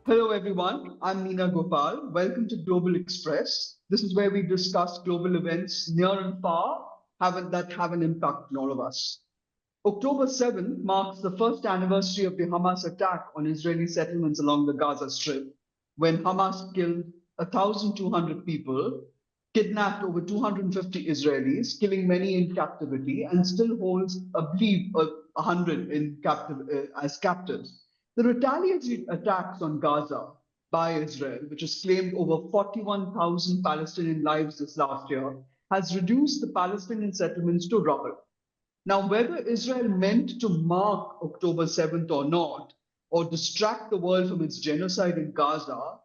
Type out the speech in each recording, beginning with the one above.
Hello, everyone. I'm Neena Gopal. Welcome to Global Express. This is where we discuss global events near and far that have an impact on all of us. October 7th marks the first anniversary of the Hamas attack on Israeli settlements along the Gaza Strip, when Hamas killed 1,200 people, kidnapped over 250 Israelis, killing many in captivity, and still holds, I believe, 100 as captives. The retaliatory attacks on Gaza by Israel, which has claimed over 41,000 Palestinian lives this last year, has reduced the Palestinian settlements to rubble. Now, whether Israel meant to mark October 7th or not, or distract the world from its genocide in Gaza,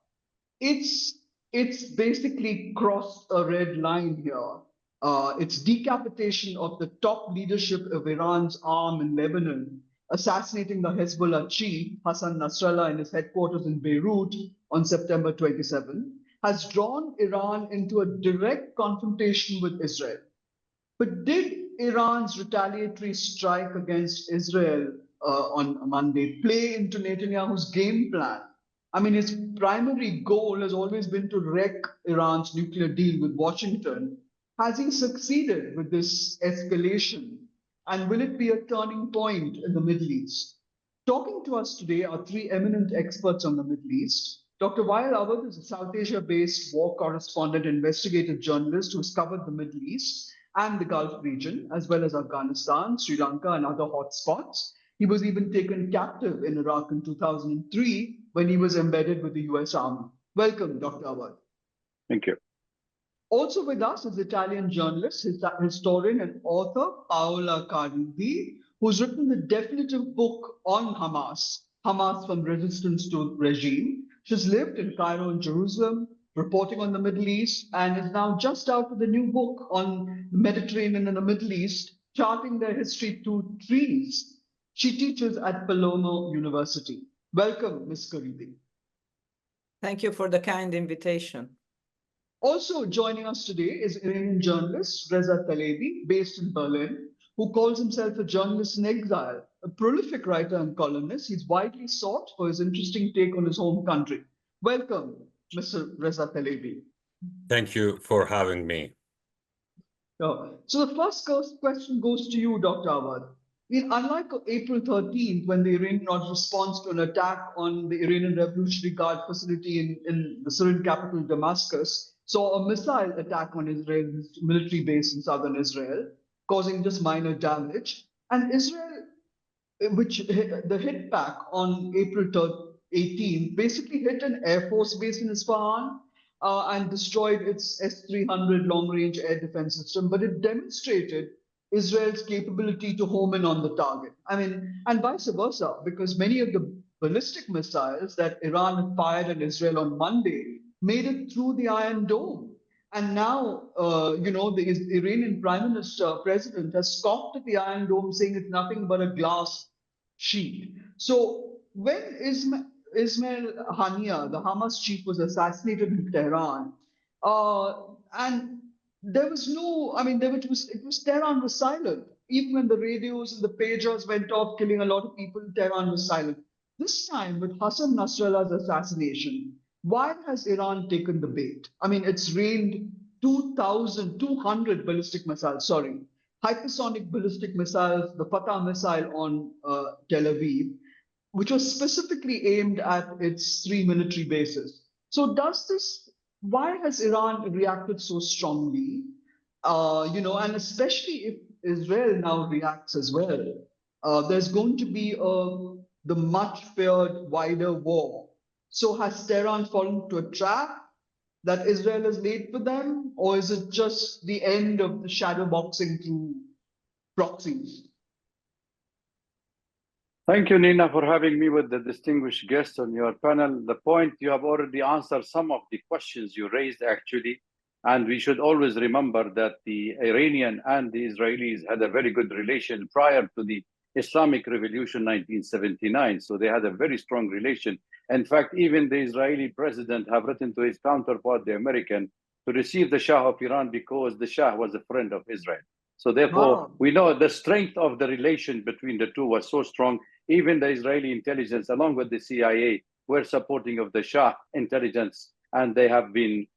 it's basically crossed a red line here. It's decapitation of the top leadership of Iran's arm in Lebanon, assassinating the Hezbollah chief, Hassan Nasrallah, in his headquarters in Beirut on September 27, has drawn Iran into a direct confrontation with Israel. But did Iran's retaliatory strike against Israel on Monday play into Netanyahu's game plan? I mean, his primary goal has always been to wreck Iran's nuclear deal with Washington. Has he succeeded with this escalation? And will it be a turning point in the Middle East? Talking to us today are three eminent experts on the Middle East. Dr. Waiel Awwad is a South Asia-based war correspondent, investigative journalist who's covered the Middle East and the Gulf region, as well as Afghanistan, Sri Lanka, and other hotspots. He was even taken captive in Iraq in 2003 when he was embedded with the US Army. Welcome, Dr. Awwad. Thank you. Also with us is Italian journalist, historian, and author Paola Caridi, who's written the definitive book on Hamas, Hamas from Resistance to Regime. She's lived in Cairo and Jerusalem, reporting on the Middle East, and is now just out with a new book on the Mediterranean and the Middle East, charting their history through trees. She teaches at Palermo University. Welcome, Ms. Caridi. Thank you for the kind invitation. Also joining us today is Iranian journalist Reza Talebi, based in Berlin, who calls himself a journalist in exile, a prolific writer and columnist. He's widely sought for his interesting take on his home country. Welcome, Mr. Reza Talebi. Thank you for having me. So the first question goes to you, Dr. Awwad. I mean, unlike April 13th, when the Iranian response to an attack on the Iranian Revolutionary Guard facility in the Syrian capital, Damascus, saw a missile attack on Israel's military base in southern Israel, causing just minor damage. And Israel, the hit back on April 18th, basically hit an Air Force base in Isfahan and destroyed its S-300 long-range air defense system, but it demonstrated Israel's capability to home in on the target. I mean, and vice versa, because many of the ballistic missiles that Iran had fired at Israel on Monday made it through the Iron Dome. And now, the Iranian president has scoffed at the Iron Dome, saying it's nothing but a glass sheet. So when Ismail Haniyeh, the Hamas chief, was assassinated in Tehran, and there was no, I mean, Tehran was silent. Even when the radios and the pagers went off, killing a lot of people, Tehran was silent. This time, with Hassan Nasrallah's assassination, why has Iran taken the bait? I mean, it's rained 2,200 ballistic missiles, hypersonic ballistic missiles, the Fatah missile on Tel Aviv, which was specifically aimed at its three military bases. So why has Iran reacted so strongly? And especially if Israel now reacts as well, there's going to be the much feared wider war. So has Tehran fallen to a trap that Israel has laid for them, or is it just the end of the shadow boxing through proxies? Thank you, Neena, for having me with the distinguished guest on your panel. The point, you have already answered some of the questions you raised, actually. And we should always remember that the Iranian and the Israelis had a very good relation prior to the Islamic Revolution 1979. So they had a very strong relation. In fact, even the Israeli president have written to his counterpart, the American, to receive the Shah of Iran because the Shah was a friend of Israel. So therefore, we know the strength of the relation between the two was so strong. Even the Israeli intelligence, along with the CIA, were supporting of the Shah intelligence, and they have been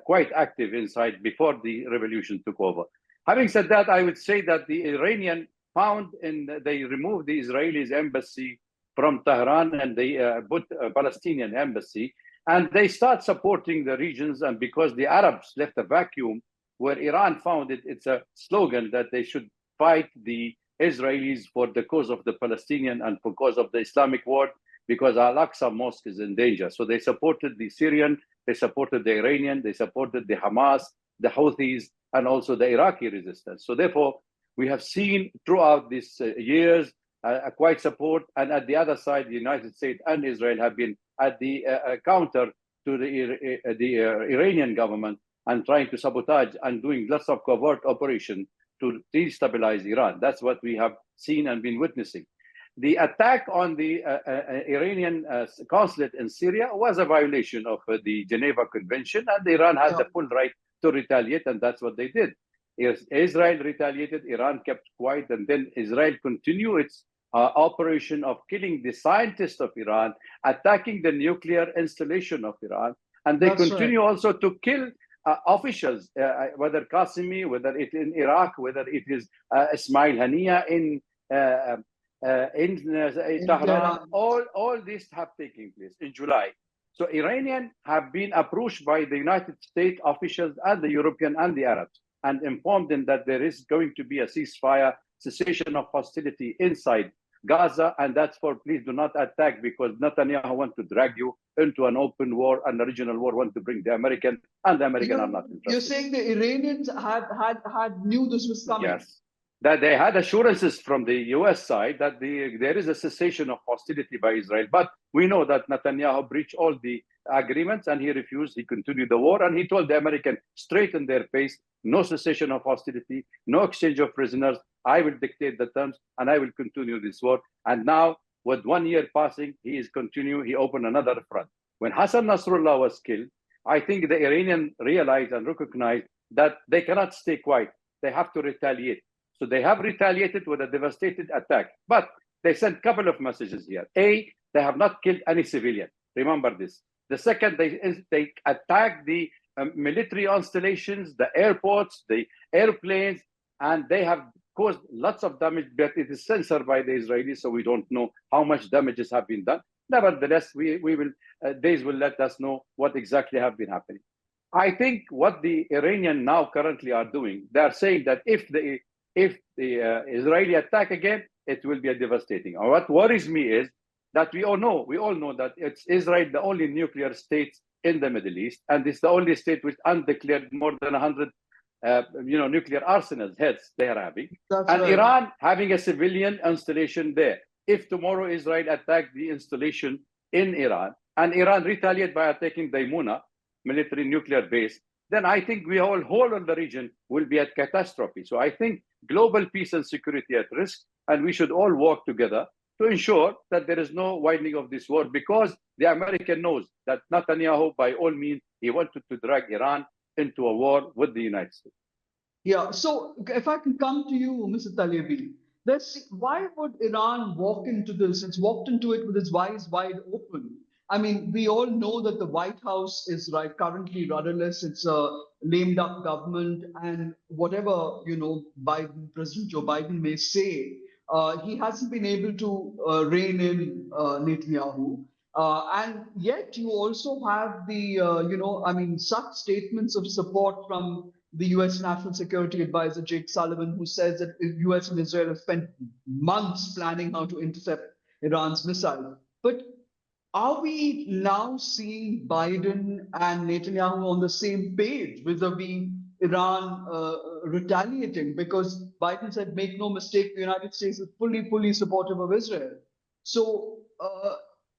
quite active inside before the revolution took over. Having said that, I would say that the Iranian they removed the Israelis embassy from Tehran, and they put a Palestinian embassy, and they start supporting the regions. And because the Arabs left a vacuum where Iran found it, it's a slogan that they should fight the Israelis for the cause of the Palestinian and for cause of the Islamic world, because Al-Aqsa Mosque is in danger. So they supported the Syrian, they supported the Iranian, they supported the Hamas, the Houthis, and also the Iraqi resistance. So therefore, we have seen throughout these years a quite support. And at the other side, the United States and Israel have been at the counter to the Iranian government and trying to sabotage and doing lots of covert operation to destabilize Iran. That's what we have seen and been witnessing. The attack on the Iranian consulate in Syria was a violation of the Geneva Convention, and Iran had the full right to retaliate, and that's what they did. Israel retaliated, Iran kept quiet, and then Israel continued its operation of killing the scientists of Iran, attacking the nuclear installation of Iran, and they continue also to kill officials, whether Qasimi, whether it in Iraq, whether it is Ismail Haniya in Tehran. All this have taken place in July. So Iranians have been approached by the United States officials and the European and the Arabs, and informed them that there is going to be a ceasefire, cessation of hostility inside Gaza, and that's for please do not attack, because Netanyahu wants to drag you into an open war, and a regional war, want to bring the American, and the American are not interested. You're saying the Iranians had knew this was coming? Yes, that they had assurances from the US side that there is a cessation of hostility by Israel, but we know that Netanyahu breached all the agreements and he refused. He continued the war, and he told the American straight in their face, no cessation of hostility, no exchange of prisoners. I will dictate the terms and I will continue this war. And now, with 1 year passing, he is continuing. He opened another front. When Hassan Nasrallah was killed, I think the Iranians realized and recognized that they cannot stay quiet. They have to retaliate. So they have retaliated with a devastating attack. But they sent a couple of messages here. A, they have not killed any civilian. Remember this. The second, they attacked the military installations, the airports, the airplanes, and they have caused lots of damage, but it is censored by the Israelis, so we don't know how much damages have been done. Nevertheless, we will days will let us know what exactly have been happening. I think what the Iranian now currently are doing, they are saying that if the Israeli attack again, it will be a devastating. And what worries me is that we all know that it's Israel, the only nuclear state in the Middle East, and it's the only state which undeclared more than 100 nuclear arsenals heads they are having. And right. Iran having a civilian installation there. If tomorrow Israel attacked the installation in Iran, and Iran retaliate by attacking Daimuna military nuclear base, then I think we whole of the region will be at catastrophe. So I think global peace and security at risk, and we should all work together to ensure that there is no widening of this war, because the American knows that Netanyahu, by all means, he wanted to drag Iran into a war with the United States. Yeah, so if I can come to you, Mr. Talebi, why would Iran walk into this? It's walked into it with its eyes wide open. I mean, we all know that the White House is currently rudderless. It's a lamed up government, and whatever, President Joe Biden may say, he hasn't been able to rein in Netanyahu. And yet you also have the, such statements of support from the US National Security Advisor, Jake Sullivan, who says that the US and Israel have spent months planning how to intercept Iran's missile. But are we now seeing Biden and Netanyahu on the same page vis-a-vis Iran retaliating? Because Biden said, make no mistake, the United States is fully supportive of Israel. So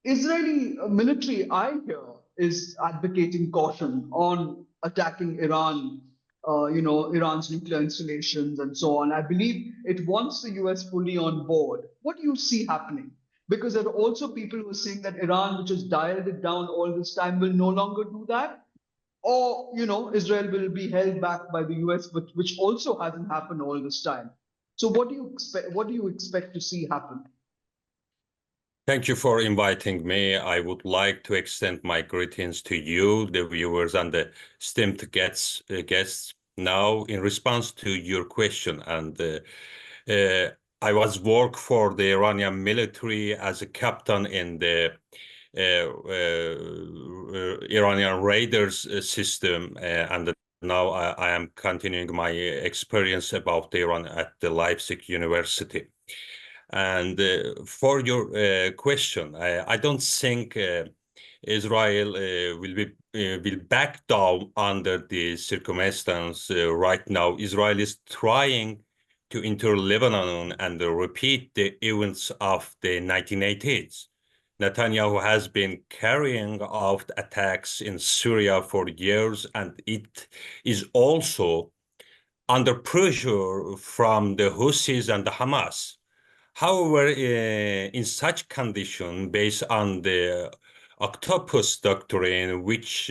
Israeli military, I hear, is advocating caution on attacking Iran, Iran's nuclear installations and so on. I believe it wants the US fully on board. What do you see happening? Because there are also people who are saying that Iran, which has dialed it down all this time, will no longer do that. Or, Israel will be held back by the US, which also hasn't happened all this time. So what do you expect to see happen? Thank you for inviting me. I would like to extend my greetings to you, the viewers, and the esteemed guests. Now, in response to your question, uh, I was work for the Iranian military as a captain in the Iranian raiders system, and now I am continuing my experience about Iran at the Leipzig University. And for your question, I don't think Israel will back down under the circumstance right now. Israel is trying to enter Lebanon and repeat the events of the 1980s. Netanyahu has been carrying out attacks in Syria for years, and it is also under pressure from the Houthis and the Hamas. However, in such condition, based on the octopus doctrine, which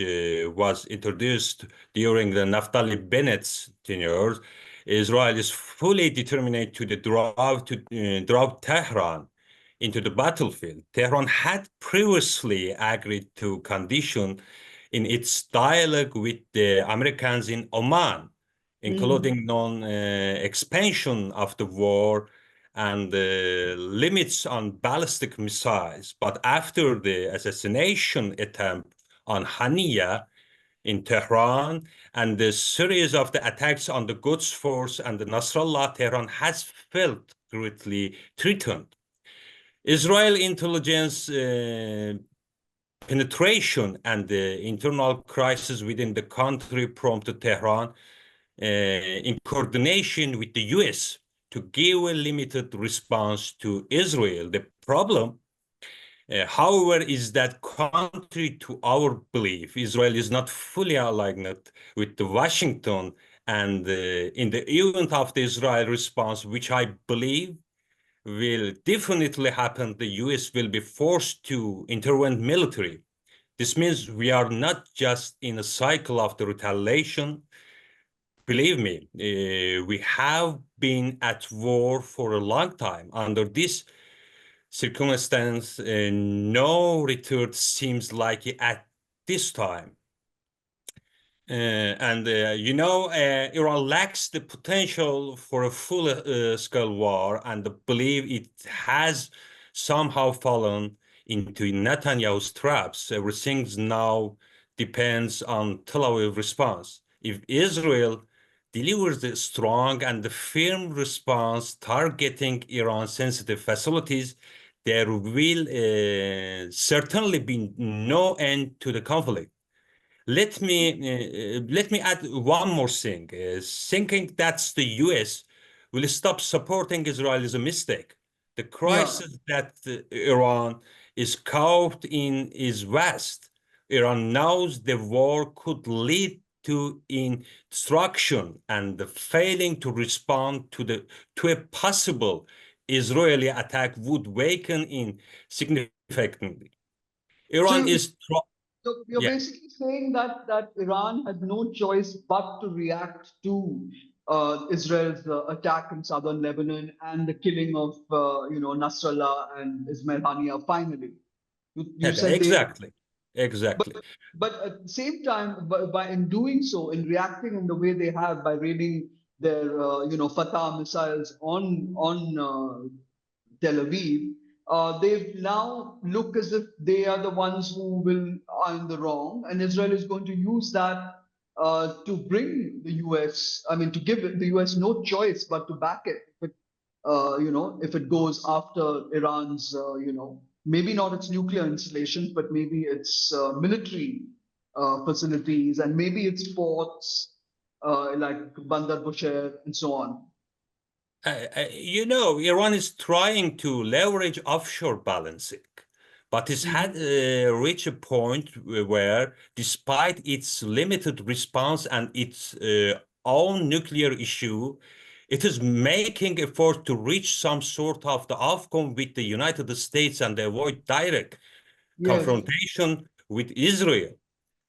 was introduced during the Naftali Bennett's tenure, Israel is fully determined to drive Tehran into the battlefield. Tehran had previously agreed to condition in its dialogue with the Americans in Oman, including non-expansion of the war and limits on ballistic missiles. But after the assassination attempt on Hania in Tehran and the series of the attacks on the Quds Force and the Nasrallah, Tehran has felt greatly threatened. Israel intelligence penetration and the internal crisis within the country prompted Tehran in coordination with the US to give a limited response to Israel. The problem, however, is that contrary to our belief, Israel is not fully aligned with the Washington, and in the event of the Israel response, which I believe will definitely happen, the US will be forced to intervene militarily. This means we are not just in a cycle of the retaliation. Believe me, we have been at war for a long time. Under this circumstance, no return seems likely at this time. Iran lacks the potential for a full-scale war, and believe it has somehow fallen into Netanyahu's traps. Everything now depends on Tel Aviv response. If Israel delivers a strong and firm response targeting Iran-sensitive facilities, there will certainly be no end to the conflict. Let me add one more thing. Thinking that the U.S. will stop supporting Israel is a mistake. The Yeah. crisis that Iran is caught in is vast. Iran knows the war could lead to destruction, and the failing to respond to a possible Israeli attack would weaken in significantly. Iran So is you're yeah. basically saying that Iran had no choice but to react to Israel's attack in southern Lebanon and the killing of Nasrallah and Ismail Haniya. Finally, you said they, Exactly, exactly. but at the same time, by in doing so, in reacting in the way they have by raiding their Fatah missiles on Tel Aviv, they now look as if they are the ones who are in the wrong, and Israel is going to use that to bring the U.S. I mean, to give the U.S. no choice but to back it. If it goes after Iran's, maybe not its nuclear installations, but maybe its military facilities and maybe its ports like Bandar Bushehr and so on. Iran is trying to leverage offshore balancing, but it's had reached a point where, despite its limited response and its own nuclear issue, it is making effort to reach some sort of the outcome with the United States and avoid direct Yes. confrontation with Israel.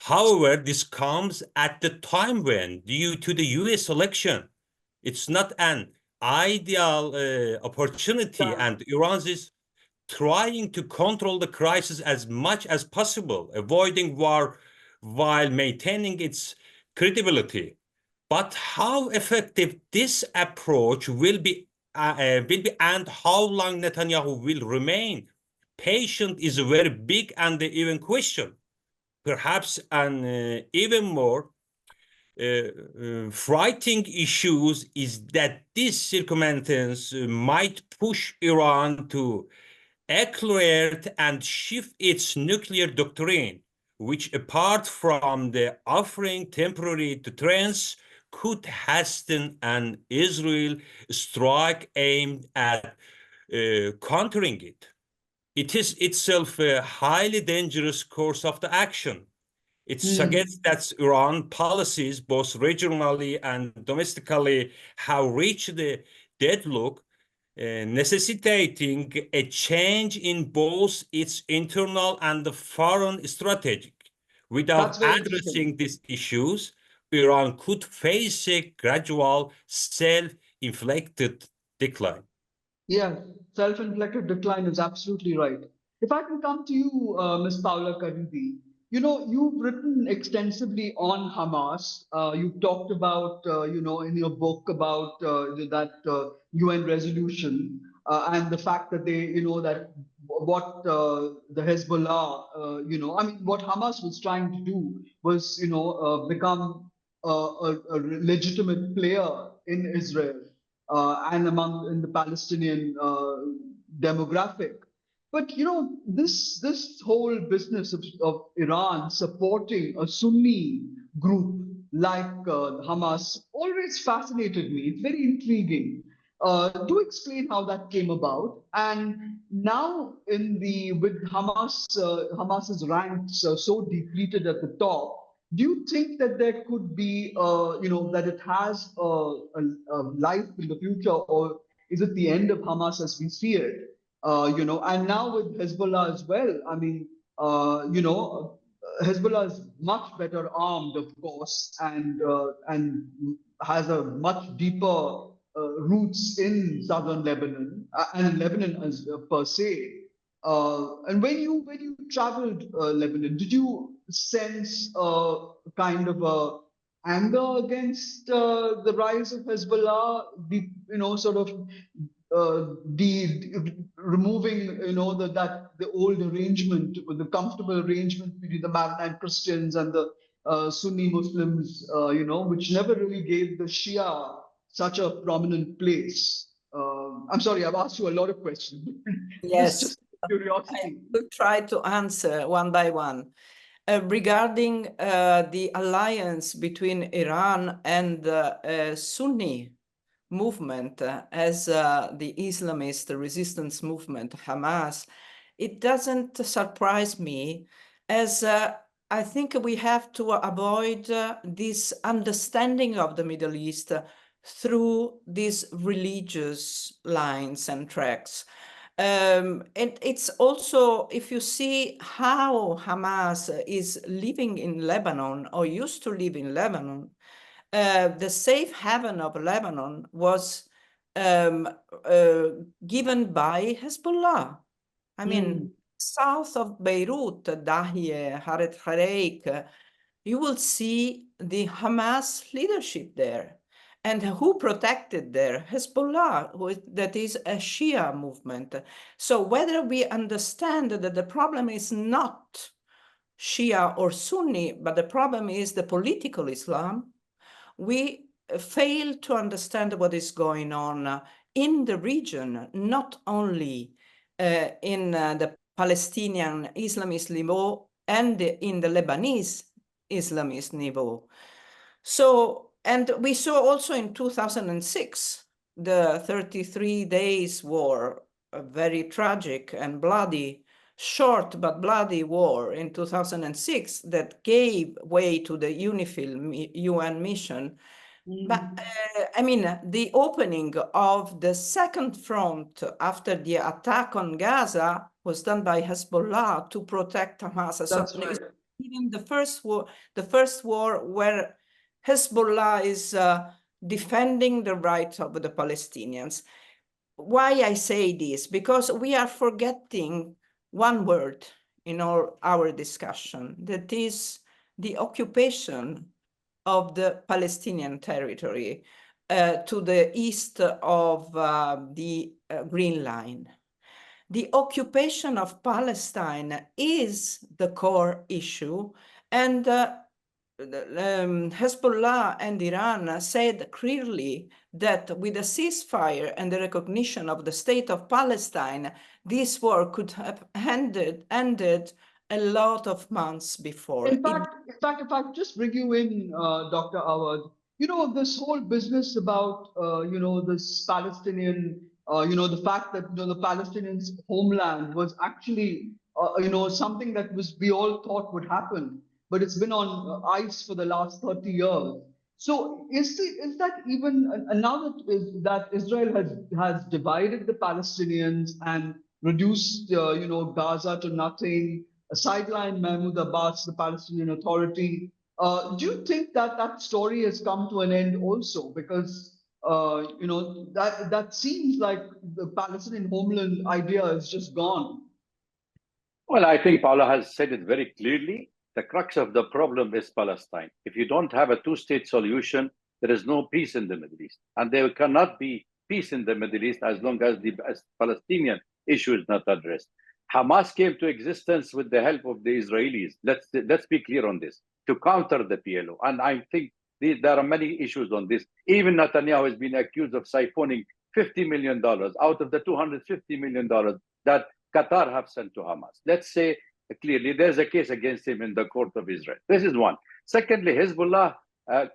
However, this comes at the time when, due to the US election, it's not an ideal opportunity, and Iran's trying to control the crisis as much as possible, avoiding war while maintaining its credibility. But how effective this approach will be and how long Netanyahu will remain patient is a very big and even question. Perhaps an even more frightening issues is that this circumstance might push Iran to accelerate and shift its nuclear doctrine, which, apart from the offering temporary deterrence, could hasten an Israel strike aimed at countering it. It is itself a highly dangerous course of the action. It suggests that Iran policies, both regionally and domestically, have reached the deadlock, necessitating a change in both its internal and the foreign strategy. That's Without very interesting. addressing these issues, Iran could face a gradual self-inflicted decline. Yeah, self-inflicted decline is absolutely right. If I can come to you, Ms. Paola Caridi, you've written extensively on Hamas. You've talked about, in your book about that UN resolution and the fact that that what the Hezbollah, what Hamas was trying to do was, become a legitimate player in Israel and among in the Palestinian demographic. But this whole business of Iran supporting a Sunni group like Hamas always fascinated me. It's very intriguing. Do explain how that came about. And now, with Hamas's ranks so depleted at the top, do you think that there could be, that it has a life in the future, or is it the end of Hamas as we see it? And now with Hezbollah as well. I mean, Hezbollah is much better armed, of course, and has a much deeper roots in southern Lebanon and Lebanon as per se. And when you traveled Lebanon, did you sense kind of a anger against the rise of Hezbollah? Sort of removing the old arrangement, the comfortable arrangement between the Maronite Christians and the Sunni Muslims, which never really gave the Shia such a prominent place. I'm sorry, I've asked you a lot of questions. Yes, just curiosity. I will try to answer one by one. Regarding the alliance between Iran and the Sunni movement as the Islamist resistance movement, Hamas, it doesn't surprise me, as I think we have to avoid this understanding of the Middle East through these religious lines and tracks. And it's also, if you see how Hamas is living in Lebanon or used to live in Lebanon, the safe haven of Lebanon was given by Hezbollah. I mean, south of Beirut, Dahieh, Haret Hareik, you will see the Hamas leadership there. And who protected there? Hezbollah, that is a Shia movement. So whether we understand that the problem is not Shia or Sunni, but the problem is the political Islam, we fail to understand what is going on in the region, not only in the Palestinian Islamist niveau and in the Lebanese Islamist niveau. So, and we saw also in 2006, the 33 days war, a very tragic and bloody, short but bloody war in 2006 that gave way to the UNIFIL UN mission. But I mean, the opening of the second front after the attack on Gaza was done by Hezbollah to protect Hamas. That's so right. even the first war where Hezbollah is defending the rights of the Palestinians. why I say this, because we are forgetting one word in all our discussion, that is the occupation of the Palestinian territory to the east of the Green Line. The occupation of Palestine is the core issue, and Hezbollah and Iran said clearly that with a ceasefire and the recognition of the state of Palestine, this war could have ended a lot of months before. In fact, if I could just bring you in, Dr. Awwad, this whole business about, this Palestinian, the fact that, the Palestinians' homeland was actually, something that we all thought would happen, but it's been on ice for the last 30 years. So is that even, and now that Israel has divided the Palestinians and reduced, Gaza to nothing, sideline Mahmoud Abbas, the Palestinian Authority. Do you think that that story has come to an end also? Because that seems like the Palestinian homeland idea is just gone. Well, I think Paola has said it very clearly. The crux of the problem is Palestine. If you don't have a two-state solution, there is no peace in the Middle East. And there cannot be peace in the Middle East as long as the Palestinian issue is not addressed. Hamas came to existence with the help of the Israelis. Let's be clear on this, to counter the PLO. And I think there are many issues on this. Even Netanyahu has been accused of siphoning $50 million out of the $250 million that Qatar have sent to Hamas. Let's say clearly there's a case against him in the court of Israel. This is one. Secondly, Hezbollah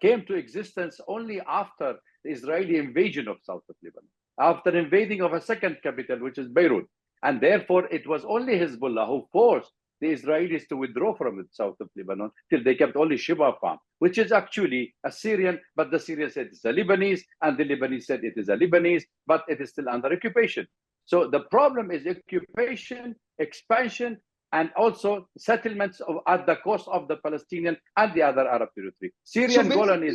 came to existence only after the Israeli invasion of south of Lebanon, after invading of a second capital, which is Beirut. And therefore, it was only Hezbollah who forced the Israelis to withdraw from the south of Lebanon till they kept only Shibah Farm, which is actually a Syrian, but the Syrians said it's a Lebanese, and the Lebanese said it is a Lebanese, but it is still under occupation. So the problem is occupation, expansion, and also settlements at the cost of the Palestinian and the other Arab territory. Syrian Golan is...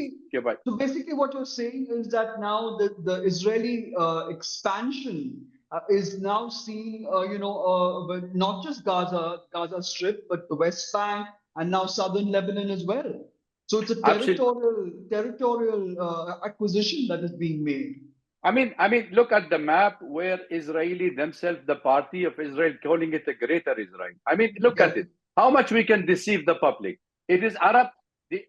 So basically what you're saying is that now the Israeli expansion is now seen, not just Gaza Strip, but the West Bank and now southern Lebanon as well. So it's a territorial acquisition that is being made. I mean, look at the map where Israeli themselves, the party of Israel, calling it a greater Israel. I mean, look at it. How much we can deceive the public. It is Arab, the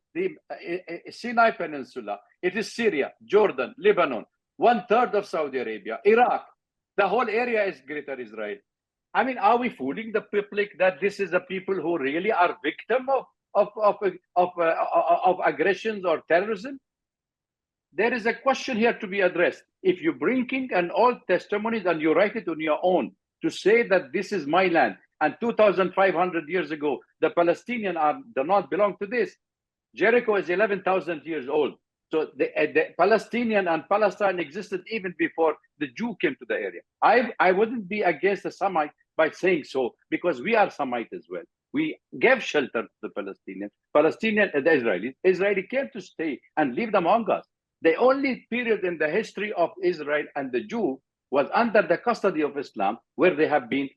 Sinai Peninsula. It is Syria, Jordan, Lebanon, 1/3 of Saudi Arabia, Iraq. The whole area is greater Israel. I mean, are we fooling the public that this is a people who really are victim of aggressions or terrorism? There is a question here to be addressed. If you bring in an old testimonies and you write it on your own to say that this is my land, and 2,500 years ago, the Palestinians do not belong to this. Jericho is 11,000 years old. So the Palestinian and Palestine existed even before the Jew came to the area. I wouldn't be against the Semite by saying so, because we are Semite as well. We gave shelter to the Palestinians. The Israeli came to stay and live among us. The only period in the history of Israel and the Jew was under the custody of Islam, where they have been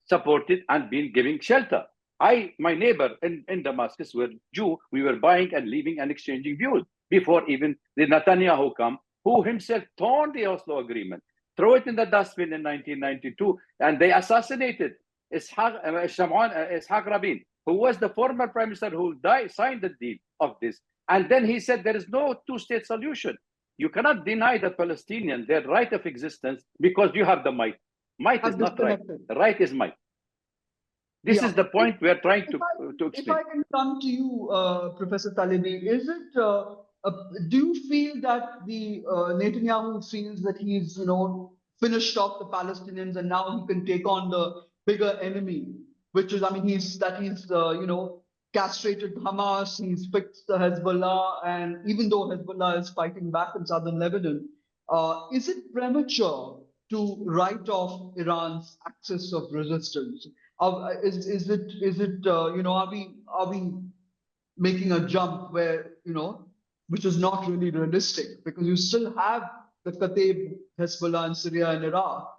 supported and been giving shelter. My neighbor in Damascus were Jew. We were buying and leaving and exchanging views before even the Netanyahu come, who himself torn the Oslo Agreement, throw it in the dustbin in 1992, and they assassinated Ishaq Rabin, who was the former prime minister who signed the deal of this. And then he said there is no two-state solution. You cannot deny the Palestinians their right of existence because you have the might. Might is not right. The right is might. This is the point we are trying to explain. If I can come to you, Professor Talibi, is it? Do you feel that the Netanyahu feels that he's finished off the Palestinians and now he can take on the bigger enemy, which is he's castrated Hamas, he's fixed the Hezbollah, and even though Hezbollah is fighting back in southern Lebanon, is it premature to write off Iran's axis of resistance? Are we making a jump where which is not really realistic, because you still have the Kataib, Hezbollah in Syria and Iraq?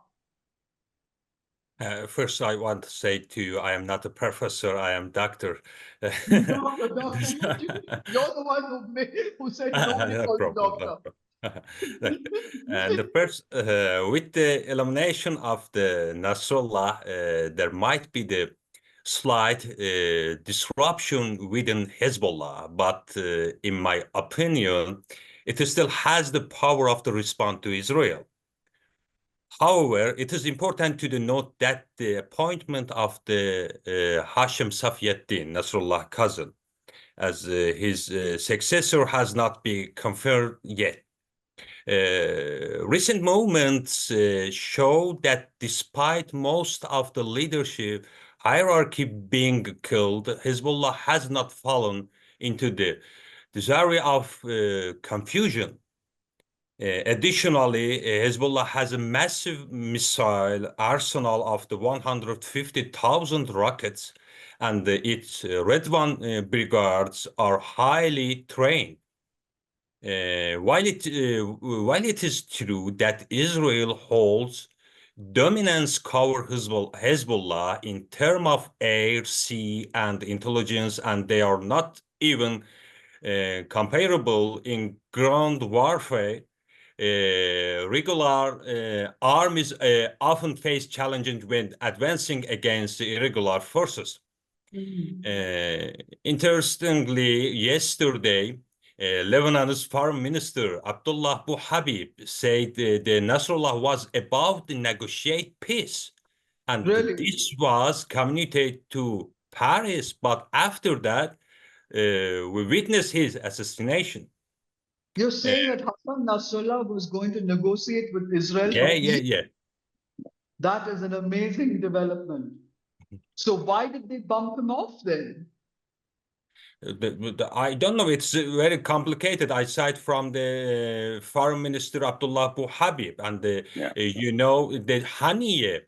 First, I want to say to you, I am not a professor, I am doctor. Doctor, doctor, you're the one who said nobody No called you problem, no doctor. problem. And the first, with the elimination of the Nasrallah, there might be the slight disruption within Hezbollah, but in my opinion, it still has the power of the response to Israel. However, it is important to note that the appointment of the Hashem Safieddin, Nasrallah cousin, as his successor has not been confirmed yet. Recent movements show that despite most of the leadership hierarchy being killed, Hezbollah has not fallen into the desire of confusion. Additionally, Hezbollah has a massive missile arsenal of the 150,000 rockets, and its Red One brigades are highly trained. While it is true that Israel holds dominance over Hezbollah in terms of air, sea, and intelligence, and they are not even comparable in ground warfare, regular armies often face challenges when advancing against irregular forces. Interestingly, yesterday, Lebanon's Foreign Minister Abdullah Abu Habib said the Nasrallah was about to negotiate peace, and Really? this was communicated to Paris. But after that, we witnessed his assassination. You're saying that Hassan Nasrallah was going to negotiate with Israel for peace? Yeah. That is an amazing development. So why did they bump him off then? I don't know. It's very complicated. I cite from the Foreign Minister Abdullah Abu Habib, and you know that Haniyeh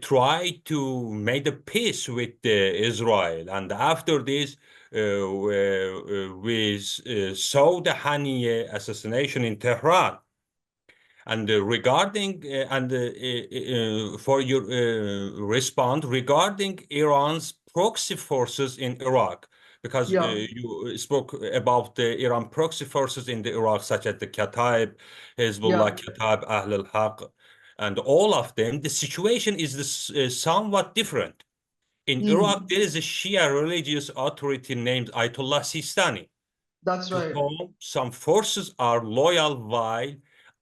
tried to make a peace with Israel, and after this, we saw the Haniyeh assassination in Tehran. And regarding for your response regarding Iran's proxy forces in Iraq, because you spoke about the Iran proxy forces in the Iraq, such as the Kataib, Hezbollah, Kataib, Ahl al-Haq, and all of them, the situation is somewhat different. In Iraq, there is a Shia religious authority named Ayatollah Sistani. That's right. To whom some forces are loyal while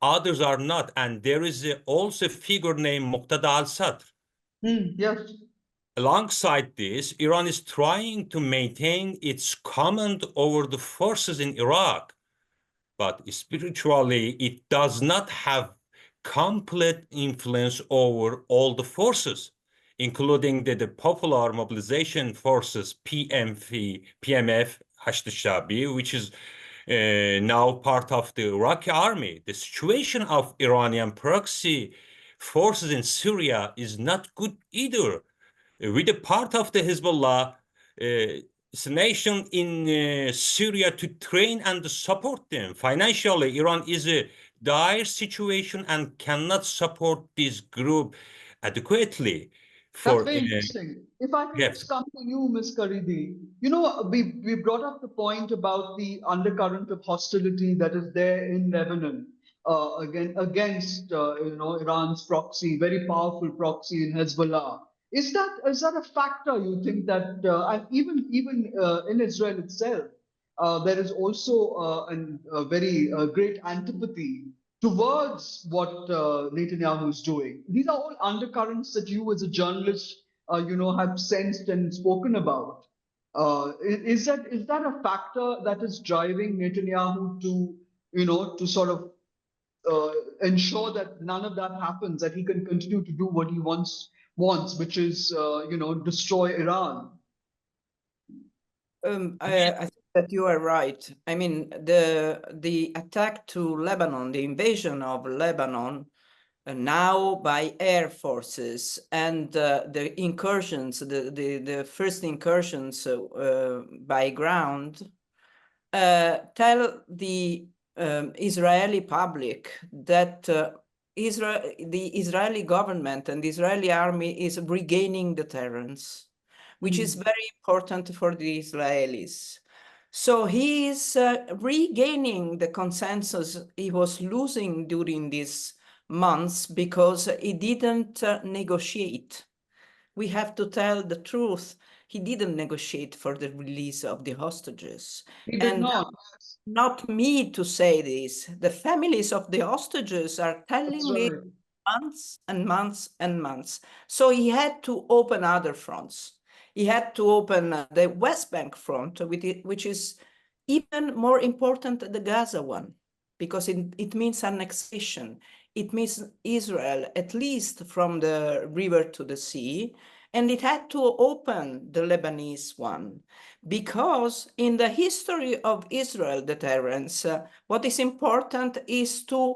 others are not. And there is also a figure named Muqtada al-Sadr. Yes. Alongside this, Iran is trying to maintain its command over the forces in Iraq. But spiritually, it does not have complete influence over all the forces, including the Popular Mobilization Forces, PMF, Hashd-e-Shabi, which is now part of the Iraqi army. The situation of Iranian proxy forces in Syria is not good either. With a part of the Hezbollah, it's a nation in Syria to train and support them. Financially, Iran is a dire situation and cannot support this group adequately. That's very interesting. If I can just come to you, Ms. Caridi, you know, we brought up the point about the undercurrent of hostility that is there in Lebanon against you know, Iran's proxy, very powerful proxy in Hezbollah. Is that a factor? You think that, and even in Israel itself, there is also a very great antipathy towards what Netanyahu is doing. These are all undercurrents that you, as a journalist, you know, have sensed and spoken about. Is that a factor that is driving Netanyahu to, you know, to sort of ensure that none of that happens, that he can continue to do what he wants, which is, you know, destroy Iran? I think that you are right. I mean, the attack to Lebanon, the invasion of Lebanon, now by air forces, and the incursions, the first incursions by ground, tell the Israeli public that the Israeli government and the Israeli army is regaining deterrence, which is very important for the Israelis. So he is regaining the consensus he was losing during these months because he didn't negotiate. We have to tell the truth. He didn't negotiate for the release of the hostages. He did Not me to say this. The families of the hostages are telling That's it right. months and months and months. So he had to open other fronts. He had to open the West Bank front, which is even more important than the Gaza one, because it means annexation. It means Israel, at least from the river to the sea. And it had to open the Lebanese one, because in the history of Israel deterrence, what is important is to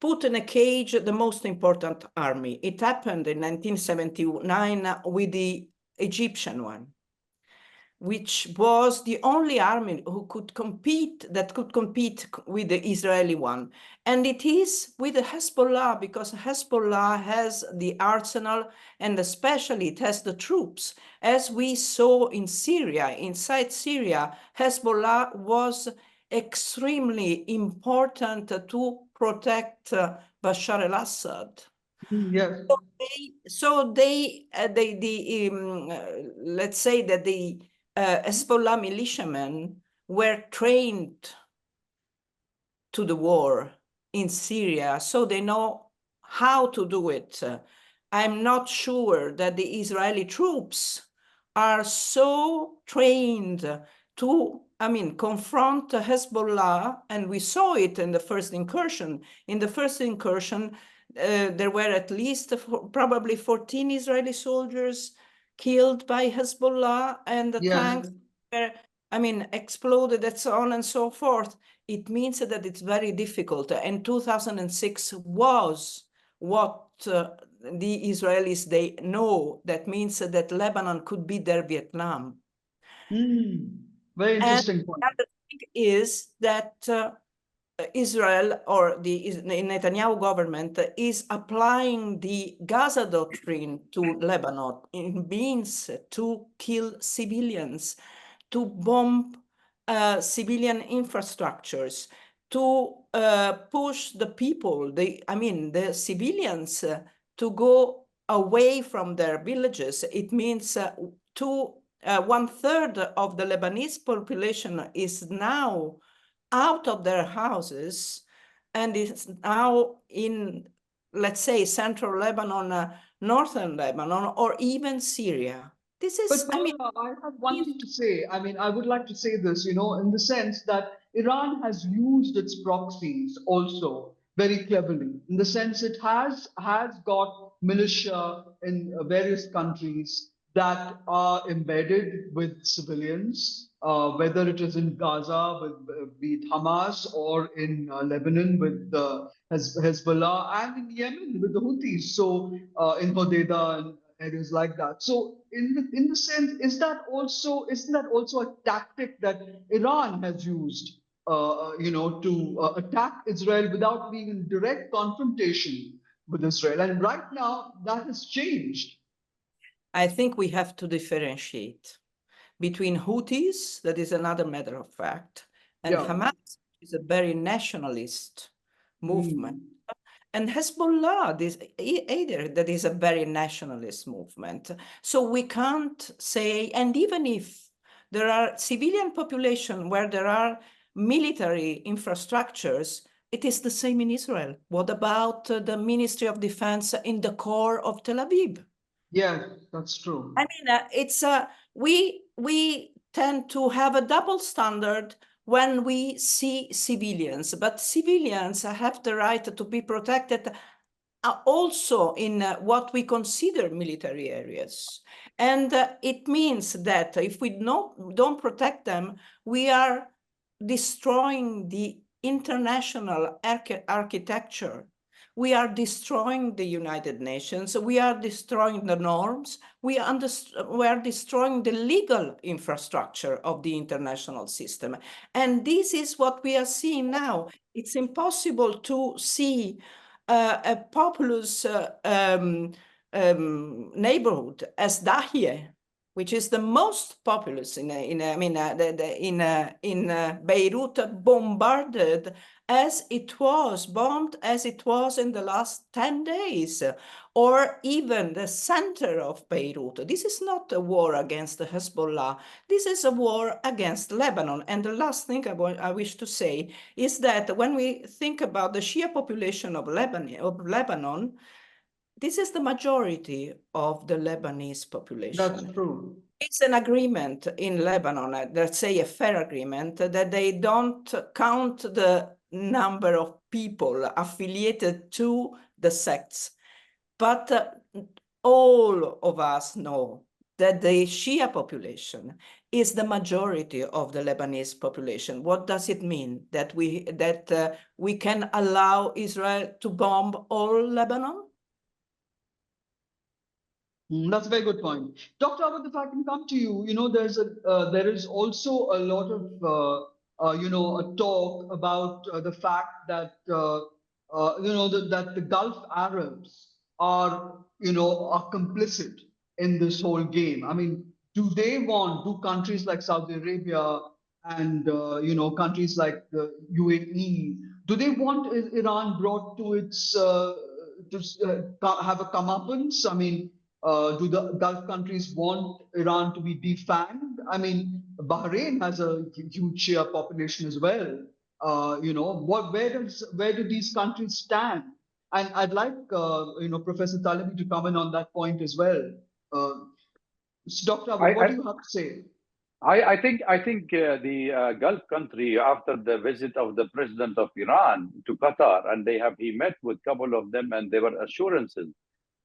put in a cage the most important army. It happened in 1979 with the Egyptian one, which was the only army who could compete, that could compete with the Israeli one. And it is with the Hezbollah, because Hezbollah has the arsenal, and especially it has the troops. As we saw in Syria, inside Syria, Hezbollah was extremely important to protect Bashar al-Assad. Yes. Let's say that the Hezbollah militiamen were trained to the war in Syria, so they know how to do it. I'm not sure that the Israeli troops are so trained to, confront Hezbollah, and we saw it in the first incursion. In the first incursion, there were at least probably 14 Israeli soldiers killed by Hezbollah, and the tanks were, exploded, and so on and so forth. It means that it's very difficult. And 2006 was what the Israelis, they know. That means that Lebanon could be their Vietnam. Very interesting point. And the other thing is that Israel, or the Netanyahu government, is applying the Gaza doctrine to Lebanon. It means to kill civilians, to bomb civilian infrastructures, to push the people, the civilians, to go away from their villages. It means 1/3 of the Lebanese population is now out of their houses and is now in, let's say, central Lebanon, northern Lebanon, or even Syria. This is, But Paola, I have one thing to say. I would like to say this, in the sense that Iran has used its proxies also very cleverly, in the sense it has got militia in various countries that are embedded with civilians, whether it is in Gaza with be it Hamas, or in Lebanon with the Hezbollah, and in Yemen with the Houthis. So in Hodeidah and areas like that. So in the sense, isn't that also a tactic that Iran has used, to attack Israel without being in direct confrontation with Israel? And right now that has changed. I think we have to differentiate between Houthis, that is another matter of fact, and Hamas is a very nationalist movement. And Hezbollah, that is a very nationalist movement. So we can't say, and even if there are civilian population where there are military infrastructures, it is the same in Israel. What about the Ministry of Defense in the core of Tel Aviv? Yeah, that's true. We tend to have a double standard when we see civilians, but civilians have the right to be protected also in what we consider military areas. And it means that if we don't protect them, we are destroying the international architecture. we are destroying the United Nations, we are destroying the norms, we are destroying the legal infrastructure of the international system. And this is what we are seeing now. It's impossible to see a populous neighborhood as Dahye, which is the most populous in Beirut, bombarded as it was, bombed as it was in the last 10 days, or even the center of Beirut. This is not a war against the Hezbollah. This is a war against Lebanon. And the last thing I wish to say is that when we think about the Shia population of Lebanon, this is the majority of the Lebanese population. That's true. It's an agreement in Lebanon, let's say a fair agreement, that they don't count the number of people affiliated to the sects. But all of us know that the Shia population is the majority of the Lebanese population. What does it mean? That we can allow Israel to bomb all Lebanon? That's a very good point. Dr. Awwad, if I can come to you, there is also a lot of, a talk about the fact that, that the Gulf Arabs are complicit in this whole game. I mean, do countries like Saudi Arabia and, countries like the UAE, do they want Iran brought to its, have a comeuppance? I mean, do the Gulf countries want Iran to be defanged? I mean, Bahrain has a huge Shia population as well. Where do these countries stand? And I'd like Professor Talebi to comment on that point as well. Dr. Awwad, what do you have to say? I think the Gulf country, after the visit of the president of Iran to Qatar, and he met with a couple of them, and there were assurances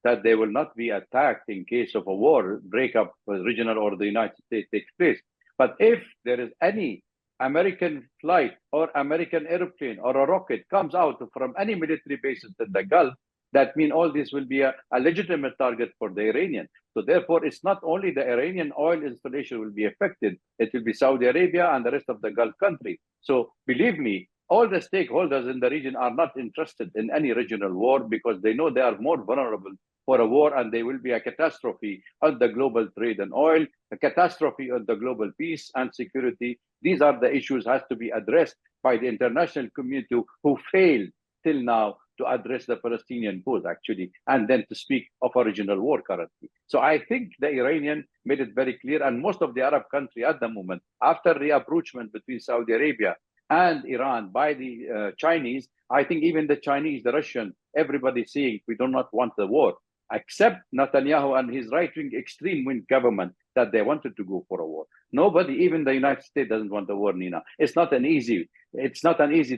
that they will not be attacked in case of a war breakup, regional or the United States takes place. But if there is any American flight or American airplane or a rocket comes out from any military bases in the Gulf, that means all this will be a legitimate target for the Iranian. So therefore, it's not only the Iranian oil installation will be affected, it will be Saudi Arabia and the rest of the Gulf country. So believe me, all the stakeholders in the region are not interested in any regional war because they know they are more vulnerable for a war, and there will be a catastrophe on the global trade and oil, a catastrophe on the global peace and security. These are the issues has to be addressed by the international community who failed till now to address the Palestinian cause, actually, and then to speak of a regional war currently. So I think the Iranian made it very clear, and most of the Arab countries at the moment, after the approachment between Saudi Arabia and Iran by the Chinese, I think even the Chinese, the Russian, everybody saying we do not want the war, except Netanyahu and his right-wing extreme wing government that they wanted to go for a war. Nobody, even the United States, doesn't want a war, Neena. It's not an easy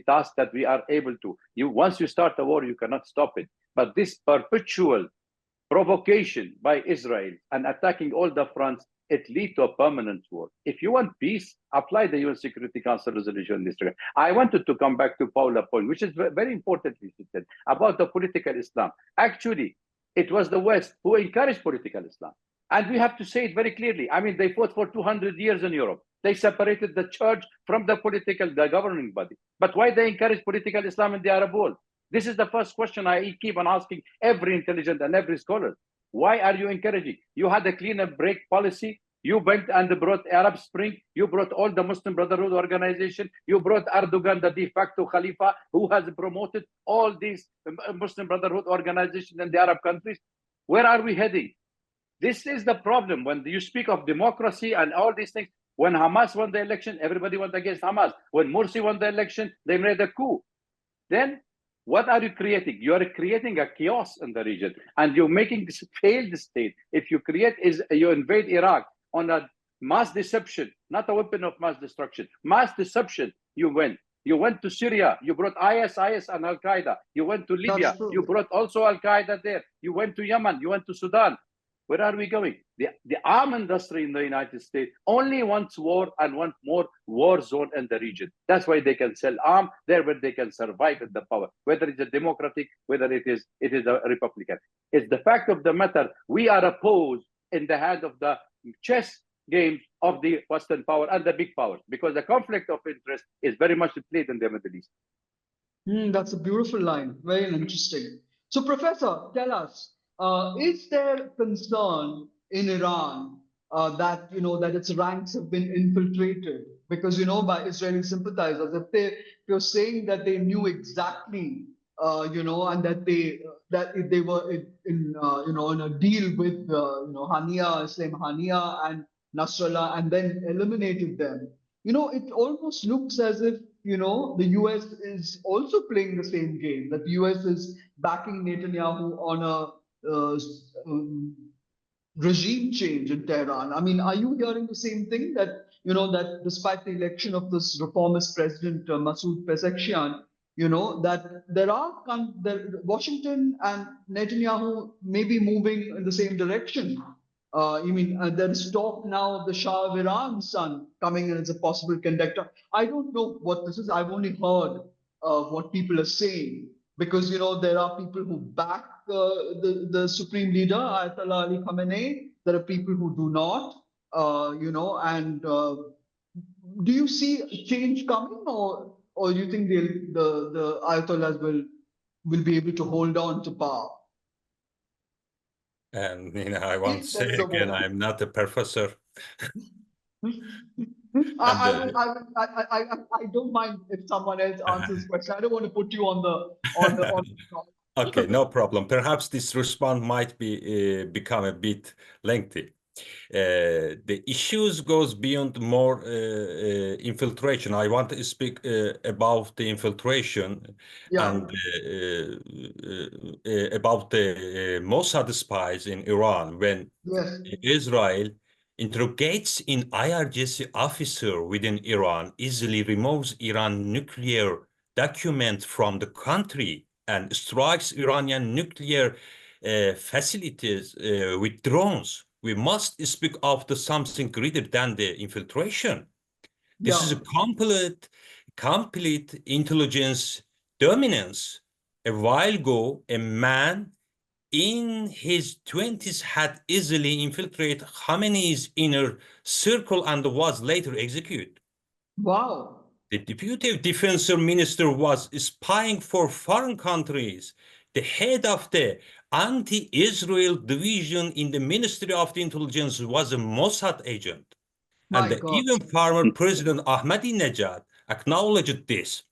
task that we are able to. Once you start a war, you cannot stop it. But this perpetual provocation by Israel and attacking all the fronts, it leads to a permanent war. If you want peace, apply the UN Security Council resolution in this regard. I wanted to come back to Paola's point, which is very important, about the political Islam. Actually, it was the West who encouraged political Islam. And we have to say it very clearly. I mean, they fought for 200 years in Europe. They separated the church from the governing body. But why they encourage political Islam in the Arab world? This is the first question I keep on asking every intelligent and every scholar. Why are you encouraging? You had a clean and break policy. You went and brought Arab Spring. You brought all the Muslim Brotherhood organization. You brought Erdogan, the de facto Khalifa, who has promoted all these Muslim Brotherhood organizations in the Arab countries. Where are we heading? This is the problem. When you speak of democracy and all these things, when Hamas won the election, everybody went against Hamas. When Morsi won the election, they made a coup. Then what are you creating? You are creating a chaos in the region, and you're making this failed state. If you you invade Iraq on a mass deception, not a weapon of mass destruction, mass deception, you went. You went to Syria, you brought IS and Al-Qaeda. You went to Libya, you brought also Al-Qaeda there. You went to Yemen, you went to Sudan. Where are we going? The arm industry in the United States only wants war and wants more war zone in the region. That's why they can sell arms there, where they can survive at the power, whether it's a democratic, whether it is a Republican. It's the fact of the matter. We are opposed in the hand of the chess games of the Western power and the big powers, because the conflict of interest is very much played in the Middle East. That's a beautiful line. Very interesting. So, Professor, tell us, is there concern in Iran that that its ranks have been infiltrated? Because by Israeli sympathizers, if you're saying that they knew exactly, and that they were in a deal with Hania, Islam Hania, and Nasrallah, and then eliminated them. It almost looks as if the US is also playing the same game, that the US is backing Netanyahu on a regime change in Tehran. I mean, are you hearing the same thing, that that despite the election of this reformist president Masoud Pezeshkian, that Washington and Netanyahu may be moving in the same direction? There is talk now of the Shah of Iran's son coming in as a possible conductor. I don't know what this is. I've only heard what people are saying, because there are people who back the supreme leader Ayatollah Ali Khamenei. There are people who do not. And do you see a change coming, or do you think the Ayatollahs will be able to hold on to power? And I want to say again, I'm not a professor. I don't mind if someone else answers the question. I don't want to put you on the Okay, no problem. Perhaps this response might be become a bit lengthy. The issues goes beyond more infiltration. I want to speak about the infiltration and about the Mossad spies in Iran, when Israel interrogates an IRGC officer within Iran, easily removes Iran nuclear documents from the country and strikes Iranian nuclear facilities with drones. We must speak of something greater than the infiltration. This is a complete intelligence dominance. A while ago, a man in his 20s had easily infiltrated Khamenei's inner circle and was later executed. Wow. The deputy defense minister was spying for foreign countries. The head of the anti-Israel division in the Ministry of the Intelligence was a Mossad agent. Even former President Ahmadinejad acknowledged this.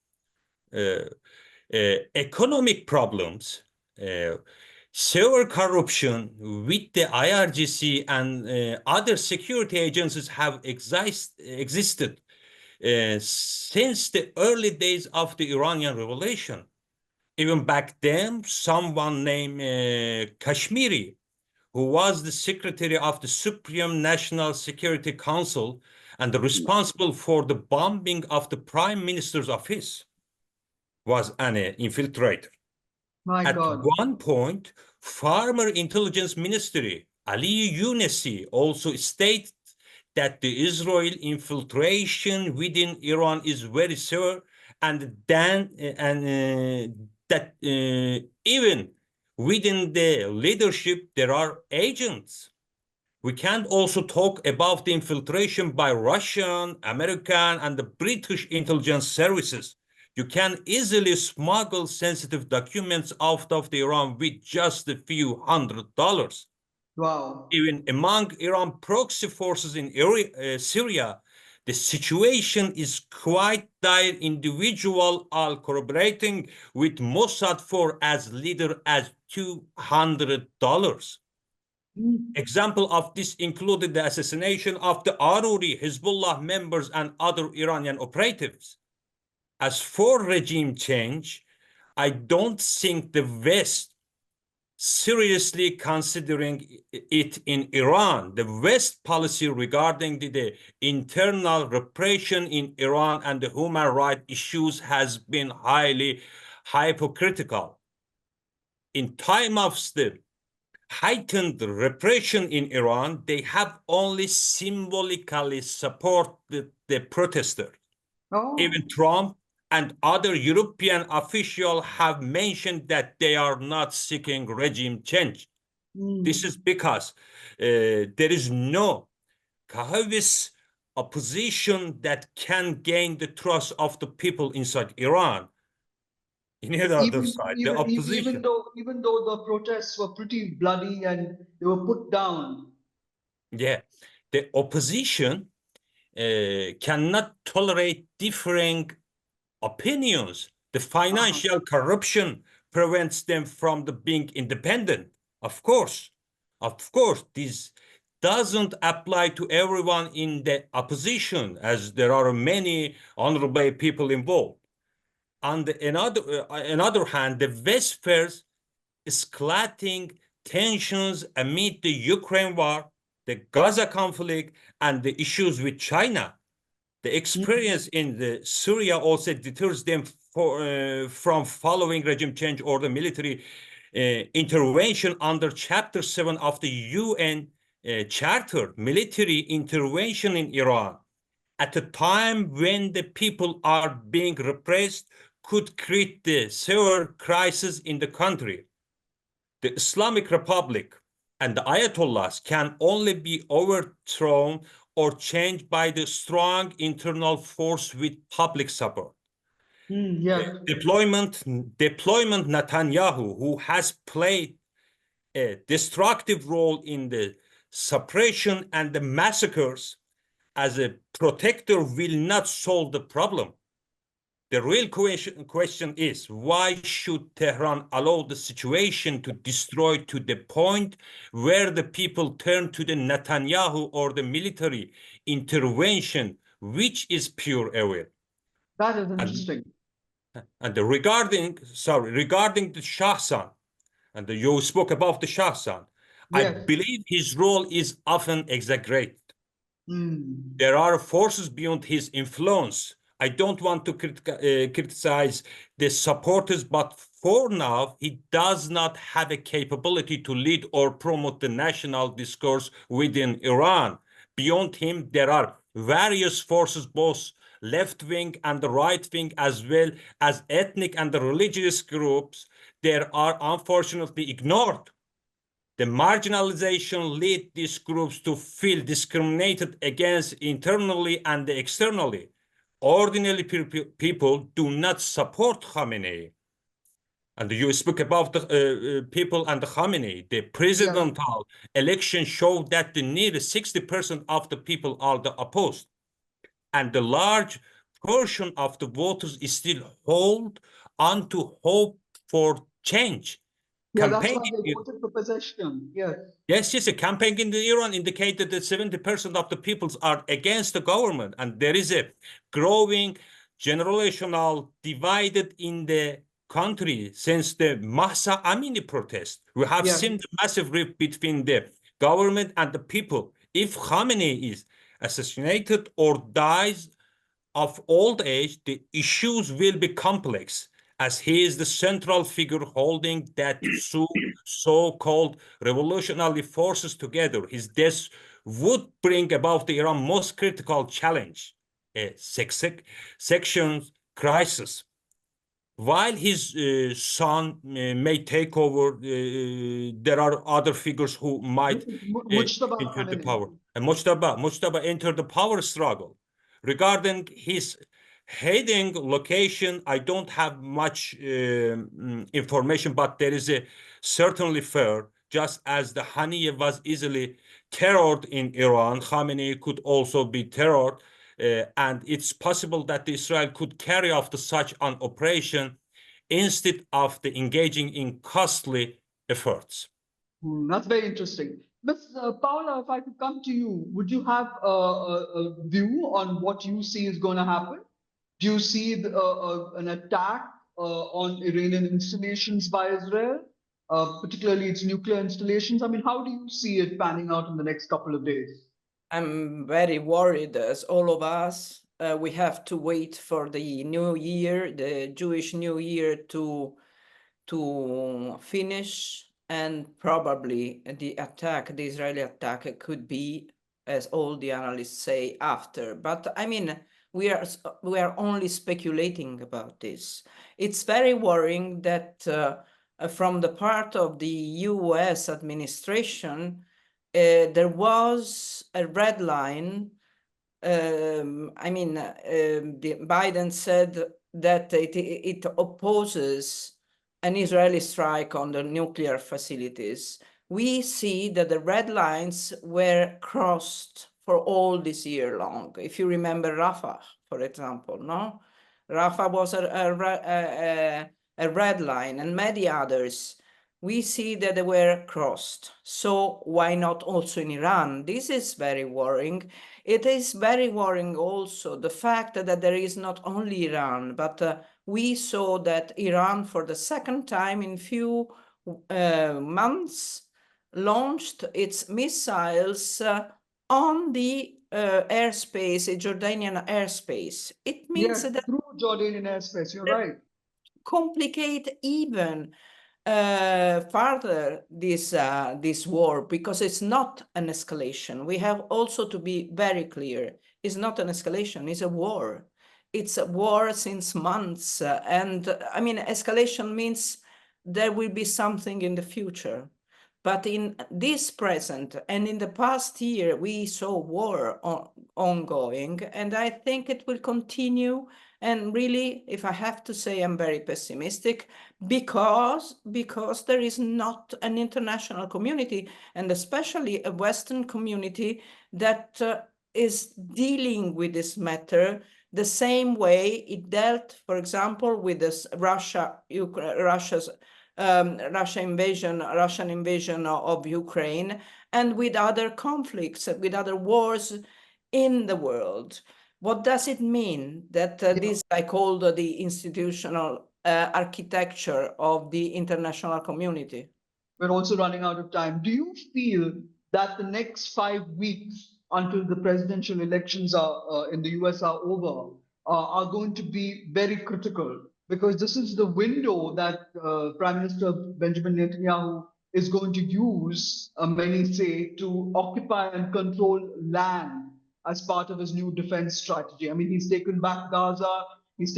Economic problems, severe corruption with the IRGC and other security agencies have existed since the early days of the Iranian Revolution. Even back then, someone named Kashmiri, who was the secretary of the Supreme National Security Council and responsible for the bombing of the prime minister's office, was an infiltrator. At one point, former intelligence ministry Ali Younesi also stated that the Israel infiltration within Iran is very severe, and that even within the leadership there are agents. We can also talk about the infiltration by Russian, American, and the British intelligence services. You can easily smuggle sensitive documents out of Iran with just a few $100. Wow. Even among Iran proxy forces in Syria, the situation is quite dire. Individuals are collaborating with Mossad for as little as $200. Example of this included the assassination of the Aruri, Hezbollah members, and other Iranian operatives. As for regime change, I don't think the West seriously considering it in Iran. The West policy regarding the internal repression in Iran and the human rights issues has been highly hypocritical. In time of the heightened repression in Iran, they have only symbolically supported the protesters. Oh. Even Trump and other European officials have mentioned that they are not seeking regime change. This is because there is no cohesive opposition that can gain the trust of the people inside Iran. In the other side, the opposition. Even though the protests were pretty bloody and they were put down. Yeah, the opposition cannot tolerate differing opinions. The financial corruption prevents them from being independent. Of course, this doesn't apply to everyone in the opposition, as there are many honorable people involved. On the another hand, the West fears escalating tensions amid the Ukraine war, the Gaza conflict, and the issues with China. The experience in the Syria also deters them from following regime change or the military intervention under Chapter 7 of the UN Charter, military intervention in Iran at a time when the people are being repressed could create the severe crisis in the country. The Islamic Republic and the Ayatollahs can only be overthrown or changed by the strong internal force with public support. Deployment Netanyahu, who has played a destructive role in the suppression and the massacres as a protector, will not solve the problem. The real question is, why should Tehran allow the situation to destroy to the point where the people turn to the Netanyahu or the military intervention, which is pure evil? That is interesting. And regarding the Shahsan, and you spoke about the Shahsan, I believe his role is often exaggerated. There are forces beyond his influence. I don't want to criticize the supporters, but for now, he does not have a capability to lead or promote the national discourse within Iran. Beyond him, there are various forces, both left-wing and the right-wing, as well as ethnic and the religious groups. They are unfortunately ignored. The marginalization leads these groups to feel discriminated against internally and externally. Ordinary people do not support Khamenei. And you speak about the people and the Khamenei. The presidential election showed that nearly 60% of the people are opposed. And the large portion of the voters is still hold on to hope for change. Yeah, that's why they voted for possession. Yes. Yes, a campaign in Iran indicated that 70% of the peoples are against the government, and there is a growing generational divided in the country since the Mahsa Amini protest. We have seen the massive rift between the government and the people. If Khamenei is assassinated or dies of old age, the issues will be complex, as he is the central figure holding that so-called revolutionary forces together. His death would bring about the Iran's most critical challenge, a section crisis. While his son may take over, there are other figures who might enter the power. And Mujtaba entered the power struggle. Regarding his heading location, I don't have much information, but there is a certainly fair, just as the Haniyeh was easily terrored in Iran, Khamenei could also be terrored. And it's possible that Israel could carry out such an operation instead of engaging in costly efforts. That's very interesting. Ms. Paola, if I could come to you, would you have a view on what you see is going to happen? Do you see an attack on Iranian installations by Israel, particularly its nuclear installations? I mean, how do you see it panning out in the next couple of days? I'm very worried, as all of us. We have to wait for the new year, the Jewish New Year, to finish and probably the Israeli attack could be, as all the analysts say, after. But I mean, we are only speculating about this. It's very worrying that from the part of the US administration, there was a red line. Biden said that it opposes an Israeli strike on the nuclear facilities. We see that the red lines were crossed for all this year long. If you remember Rafah, for example, no? Rafah was a red line, and many others. We see that they were crossed. So why not also in Iran? This is very worrying. It is very worrying also the fact that there is not only Iran, but we saw that Iran, for the second time in few months, launched its missiles on the airspace, Jordanian airspace. It means that through Jordanian airspace, you're right. Complicate even further this war, because it's not an escalation. We have also to be very clear. It's not an escalation, it's a war. It's a war since months. And I mean, escalation means there will be something in the future. But in this present and in the past year, we saw war ongoing, and I think it will continue. And really, if I have to say, I'm very pessimistic because there is not an international community, and especially a Western community that is dealing with this matter the same way it dealt, for example, with this Russian invasion of Ukraine, and with other conflicts, with other wars in the world. What does it mean that this I call the institutional architecture of the international community? We're also running out of time. Do you feel that the next 5 weeks until the presidential elections are in the US are over are going to be very critical? Because this is the window that Prime Minister Benjamin Netanyahu is going to use, many say, to occupy and control land as part of his new defense strategy. I mean, he's taken back Gaza, he's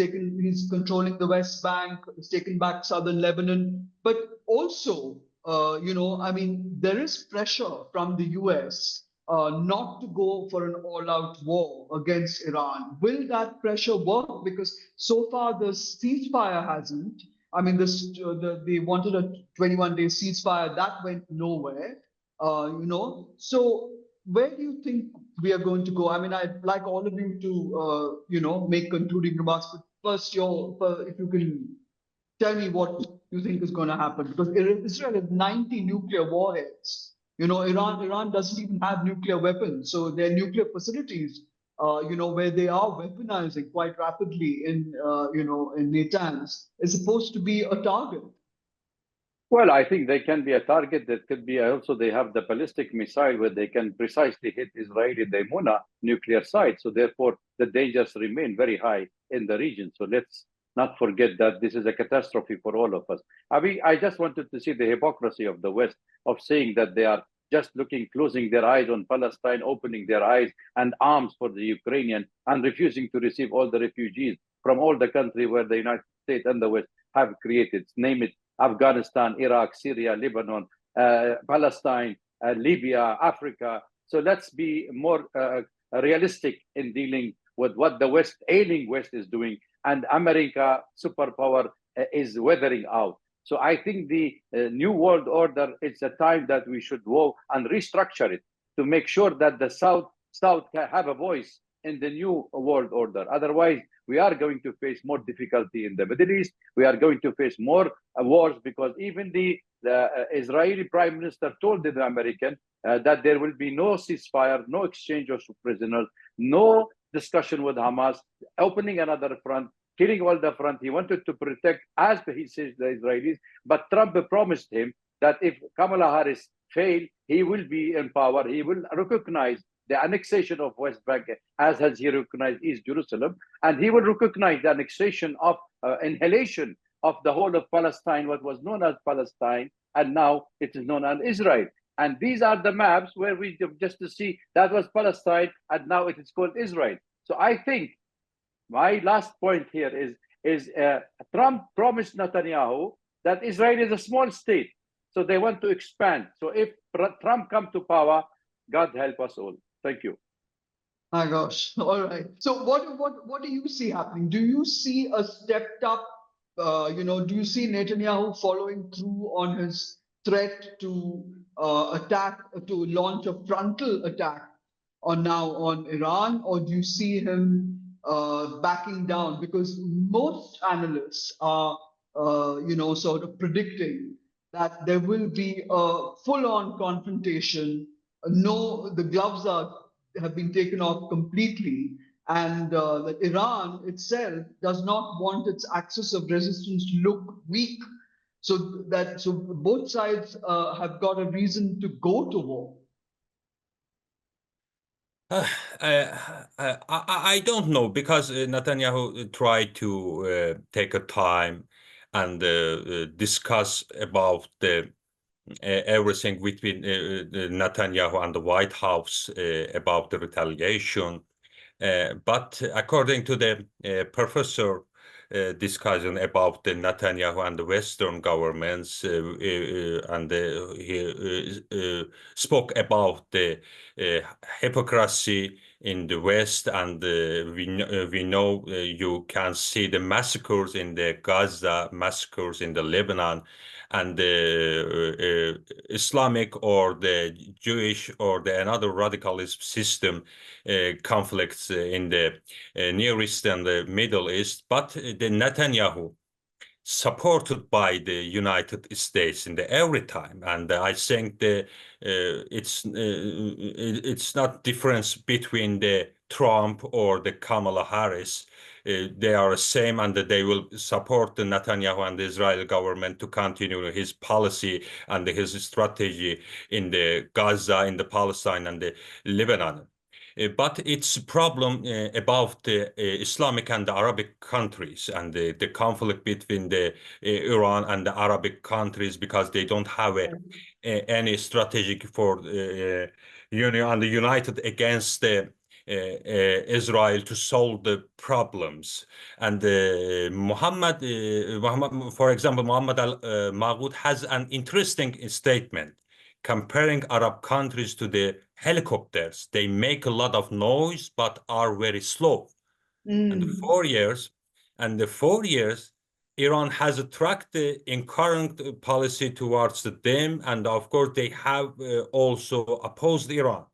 controlling the West Bank, he's taken back southern Lebanon, but also, I mean, there is pressure from the US not to go for an all-out war against Iran. Will that pressure work? Because so far the ceasefire hasn't. I mean, they wanted a 21-day ceasefire that went nowhere. So where do you think we are going to go? I mean, I'd like all of you to make concluding remarks. But first, if you can tell me what you think is going to happen, because Israel has 90 nuclear warheads. Iran doesn't even have nuclear weapons, so their nuclear facilities, where they are weaponizing quite rapidly in Natanz, is supposed to be a target. Well, I think they can be a target. That could be also, they have the ballistic missile where they can precisely hit Israeli Daimuna nuclear site. So therefore, the dangers remain very high in the region. So let's not forget that this is a catastrophe for all of us. I just wanted to see the hypocrisy of the West of saying that they are just closing their eyes on Palestine, opening their eyes and arms for the Ukrainian, and refusing to receive all the refugees from all the country where the United States and the West have created. Name it: Afghanistan, Iraq, Syria, Lebanon, Palestine, Libya, Africa. So let's be more realistic in dealing with what the ailing West is doing, and America, superpower, is weathering out. So I think the new world order, it's a time that we should go and restructure it to make sure that the South can have a voice in the new world order. Otherwise, we are going to face more difficulty in the Middle East. We are going to face more wars, because even the Israeli Prime Minister told the American that there will be no ceasefire, no exchange of prisoners, no discussion with Hamas, opening another front, killing all the front. He wanted to protect, as he says, the Israelis. But Trump promised him that if Kamala Harris fails, he will be in power. He will recognize the annexation of West Bank, as has he recognized East Jerusalem, and he will recognize the annexation of inhalation of the whole of Palestine, what was known as Palestine, and now it is known as Israel. And these are the maps where we just to see that was Palestine, and now it is called Israel. So I think my last point here is Trump promised Netanyahu that Israel is a small state, so they want to expand. So if Trump comes to power, God help us all. Thank you. My gosh. All right. So what do you see happening? Do you see a stepped up, do you see Netanyahu following through on his threat to to launch a frontal attack on Iran, or do you see him backing down? Because most analysts are, sort of predicting that there will be a full-on confrontation. No, the gloves have been taken off completely, and that Iran itself does not want its axis of resistance to look weak. So both sides have got a reason to go to war. I don't know, because Netanyahu tried to take a time and discuss about everything between Netanyahu and the White House about the retaliation. But according to the professor discussion about the Netanyahu and the Western governments, and he spoke about the hypocrisy in the West, and we know you can see the massacres in the Gaza, massacres in the Lebanon, and the Islamic or the Jewish or the another radicalist system conflicts in the Near East and the Middle East. But the Netanyahu, supported by the United States in the every time, and I think it's not difference between the Trump or the Kamala Harris. They are the same, and they will support the Netanyahu and the Israel government to continue his policy and his strategy in the Gaza, in the Palestine and the Lebanon. But it's a problem about the Islamic and the Arabic countries, and the conflict between the Iran and the Arabic countries, because they don't have any strategic for union and united against the Israel to solve the problems. And Muhammad, for example, Muhammad al-Maghud has an interesting statement comparing Arab countries to the helicopters. They make a lot of noise, but are very slow. And the 4 years, Iran has tracked the current policy towards them. And of course, they have also opposed Iran.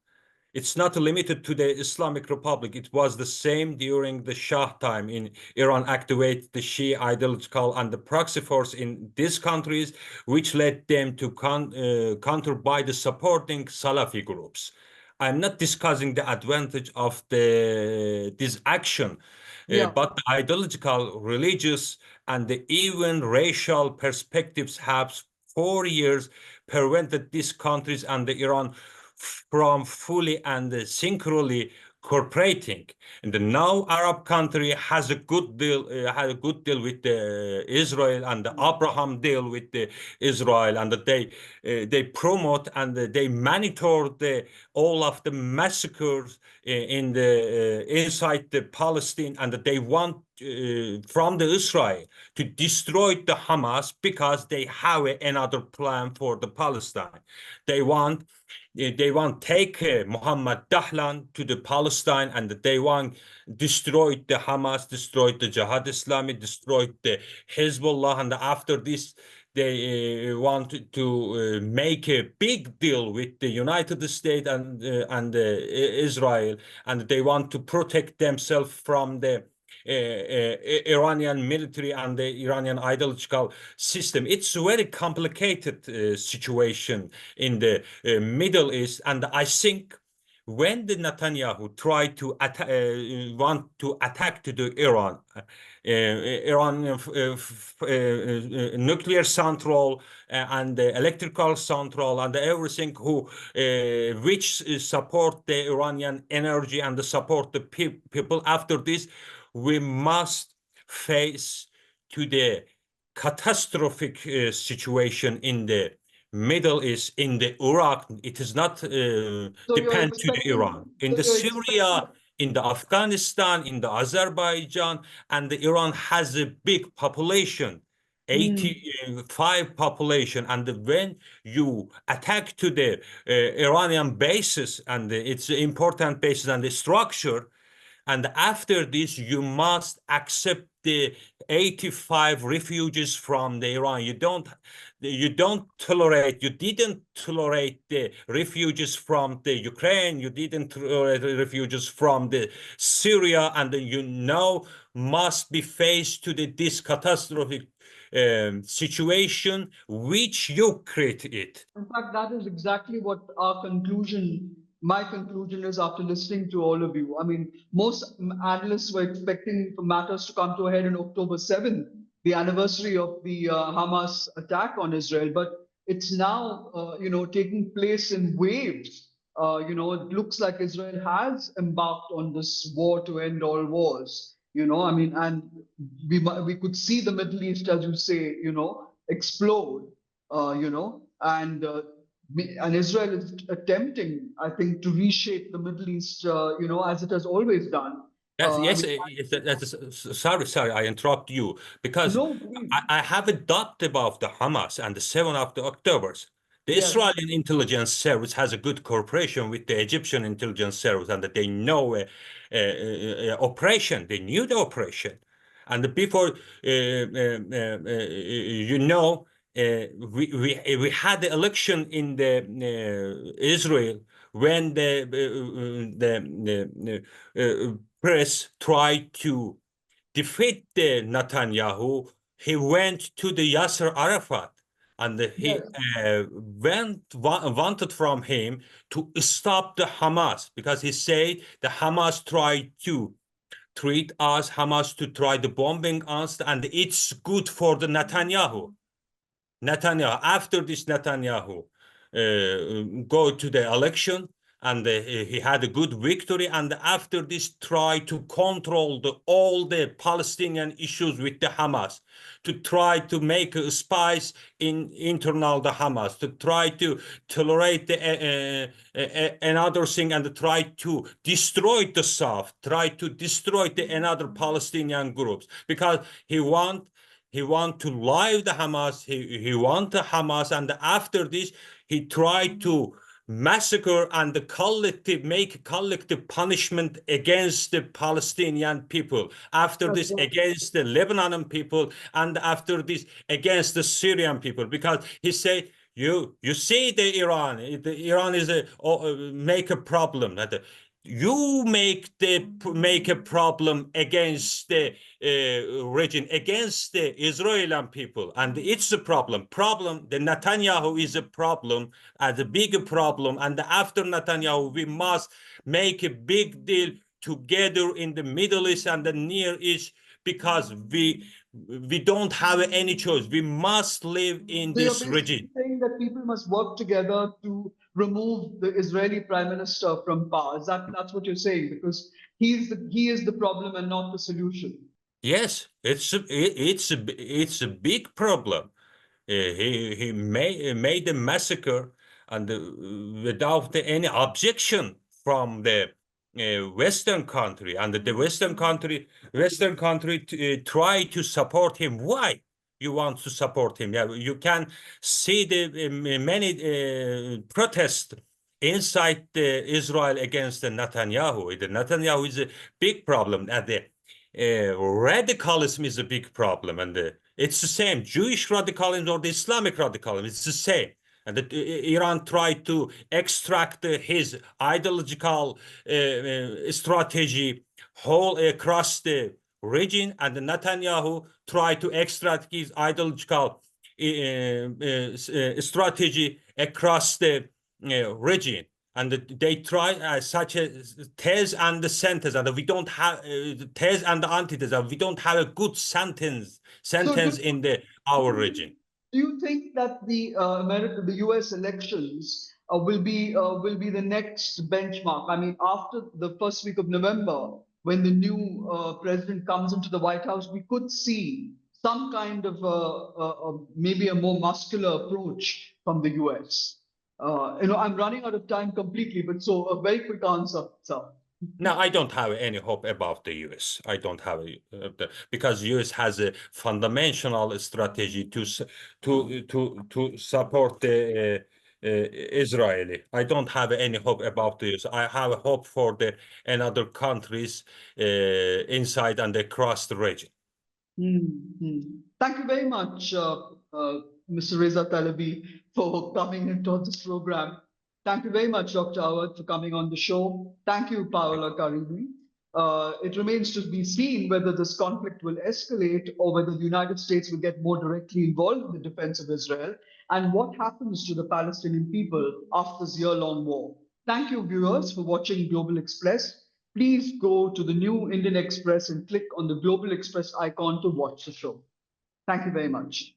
It's not limited to the Islamic Republic. It was the same during the Shah time. In Iran, activated the Shia ideological and the proxy force in these countries, which led them to counter by the supporting Salafi groups. I'm not discussing the advantage of this action, but the ideological, religious, and even racial perspectives have 4 years prevented these countries and the Iran from fully and synchronously cooperating. And now Arab country has a good deal, with Israel, and the Abraham deal with Israel, and they promote and they monitor all of the massacres in inside the Palestine, and they want from the Israel to destroy the Hamas, because they have another plan for the Palestine. They want take Mohammed Dahlan to the Palestine, and they want destroy the Hamas, destroy the Jihad Islami, destroy the Hezbollah, and after this they want to make a big deal with the United States and Israel, and they want to protect themselves from the Iranian military and the Iranian ideological system. It's a very complicated situation in the Middle East, and I think when the Netanyahu tried to want to attack to the Iran nuclear central and the electrical central and everything, which support the Iranian energy and support the people. After this, we must face to the catastrophic situation in the Middle East, in the Iraq. It is not So you're depend to the expecting, Iran. In so the you're Syria, expecting, in the Afghanistan, in the Azerbaijan, and the Iran has a big population, 85 population, and when you attack to the Iranian bases and its important bases and the structure, and after this, you must accept the 85 refugees from the Iran. You didn't tolerate the refugees from the Ukraine. You didn't tolerate the refugees from the Syria, and you now must be faced to this catastrophic situation which you created. in fact, that is exactly what my conclusion is after listening to all of you. I mean, most analysts were expecting for matters to come to a head on October 7th, the anniversary of the Hamas attack on Israel, but it's now, taking place in waves. It looks like Israel has embarked on this war to end all wars. I mean, and we could see the Middle East, as you say, explode. And Israel is attempting, I think, to reshape the Middle East, as it has always done. Yes, I yes, mean, sorry, I interrupt you because no, please. I have a doubt about the Hamas and the 7th of the October. The Yes. Israeli intelligence service has a good cooperation with the Egyptian intelligence service, and they know operation. They knew the operation, and before we had the election in the Israel when the press tried to defeat the Netanyahu. He went to the Yasser Arafat, and he wanted from him to stop the Hamas, because he said the Hamas tried to treat us, Hamas to try the bombing us, and it's good for the Netanyahu. After this Netanyahu go to the election, and he had a good victory, and after this try to control all the Palestinian issues with the Hamas, to try to make a spice in internal the Hamas, to try to tolerate another thing, and try to destroy the South, try to destroy the another Palestinian groups, because he want to live the Hamas. He want the Hamas, and after this, he tried to massacre and make collective punishment against the Palestinian people. After this, against the Lebanon people, and after this, against the Syrian people, because he said, you see the Iran is make a problem that you make a problem against the region, against the Israeli people, and it's a problem. The Netanyahu is a problem, and a big problem. And after Netanyahu, we must make a big deal together in the Middle East and the Near East, because we don't have any choice. We must live in So you're this basically region. saying that people must work together to remove the Israeli prime minister from power. That's what you're saying, because he is the problem and not the solution. Yes, it's a big problem. He made a massacre, and without any objection from the Western country, and the Western country try to support him. Why you want to support him? Yeah, you can see the many protests inside Israel against the Netanyahu. The Netanyahu is a big problem, and the radicalism is a big problem, and it's the same. Jewish radicalism or the Islamic radicalism, it's the same. And Iran tried to extract his ideological strategy whole across the region, and Netanyahu tried to extract his ideological strategy across the region. And they try such a these and the sentence, and we don't have these and the antithese. We don't have a good sentence in our region. Do you think that the U.S. elections will be the next benchmark? I mean, after the first week of November, when the new president comes into the White House, we could see some kind of maybe a more muscular approach from the US? I'm running out of time completely, but so a very quick answer, sir. No, I don't have any hope about the US. I don't have because US has a fundamental strategy to support the Israeli. I don't have any hope about the US. I have hope for the another countries inside and across the region. Thank you very much, Mr. Reza Talebi, for coming into this program. Thank you very much, Dr. Awwad, for coming on the show. Thank you, Paola Caridi. It remains to be seen whether this conflict will escalate or whether the United States will get more directly involved in the defense of Israel, and what happens to the Palestinian people after this year-long war. Thank you, viewers, for watching Global Express. Please go to the new Indian Express and click on the Global Express icon to watch the show. Thank you very much.